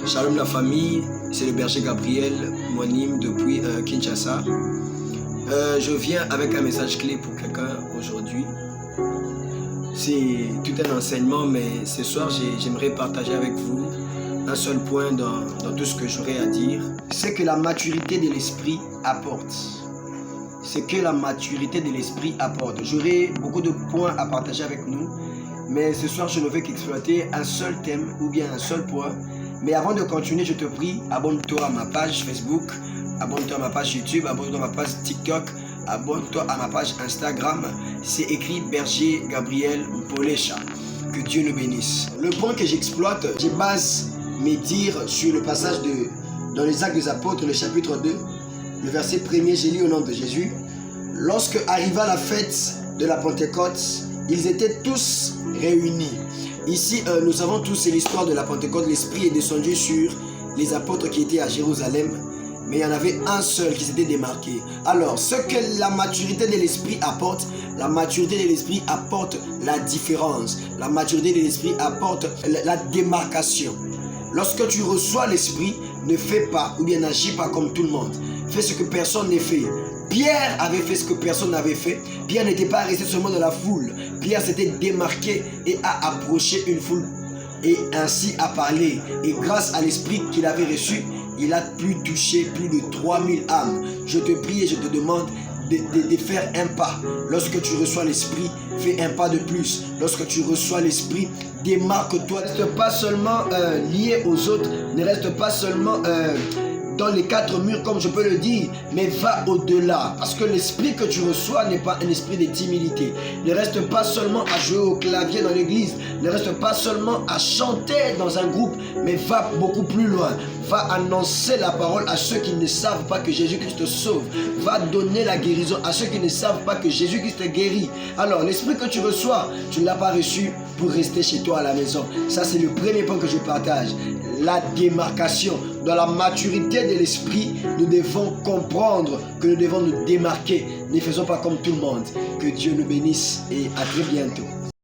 Shalom la famille, c'est le berger Gabriel, monime depuis Kinshasa. Je viens avec un message clé pour quelqu'un aujourd'hui. C'est tout un enseignement, mais ce soir j'aimerais partager avec vous un seul point dans tout ce que j'aurai à dire. C'est que la maturité de l'esprit apporte. C'est que la maturité de l'esprit apporte. J'aurai beaucoup de points à partager avec nous, mais ce soir je ne vais qu'exploiter un seul thème ou bien un seul point. Mais avant de continuer, je te prie, abonne-toi à ma page Facebook, abonne-toi à ma page YouTube, abonne-toi à ma page TikTok, abonne-toi à ma page Instagram. C'est écrit Berger Gabriel Mpolesha. Que Dieu nous bénisse. Le point que j'exploite, je base mes dires sur le passage dans les Actes des Apôtres, le chapitre 2, le verset 1er, j'ai lu au nom de Jésus. Lorsque arriva la fête de la Pentecôte, ils étaient tous réunis. Ici, nous savons tous, c'est l'histoire de la Pentecôte. L'Esprit est descendu sur les apôtres qui étaient à Jérusalem, mais il y en avait un seul qui s'était démarqué. Alors, ce que la maturité de l'Esprit apporte, la maturité de l'Esprit apporte la différence. La maturité de l'Esprit apporte la démarcation. Lorsque tu reçois l'Esprit, ne fais pas ou bien n'agis pas comme tout le monde. Fais ce que personne n'a fait. Pierre avait fait ce que personne n'avait fait. Pierre n'était pas resté seulement dans la foule. Pierre s'était démarqué et a approché une foule et ainsi a parlé. Et grâce à l'esprit qu'il avait reçu, il a pu toucher plus de 3000 âmes. Je te prie et je te demande de faire un pas. Lorsque tu reçois l'esprit, fais un pas de plus. Lorsque tu reçois l'esprit, démarque-toi. Ne reste pas seulement lié aux autres, ne reste pas seulement dans les quatre murs comme je peux le dire, mais va au-delà, parce que l'esprit que tu reçois n'est pas un esprit de timidité. Ne reste pas seulement à jouer au clavier dans l'église, ne reste pas seulement à chanter dans un groupe, mais va beaucoup plus loin. Va annoncer la parole à ceux qui ne savent pas que Jésus-Christ sauve. Va donner la guérison à ceux qui ne savent pas que Jésus-Christ guérit. Alors l'esprit que tu reçois, tu ne l'as pas reçu pour rester chez toi à la maison. Ça c'est le premier point que je partage. La démarcation. Dans la maturité de l'esprit, nous devons comprendre que nous devons nous démarquer. Ne faisons pas comme tout le monde. Que Dieu nous bénisse et à très bientôt.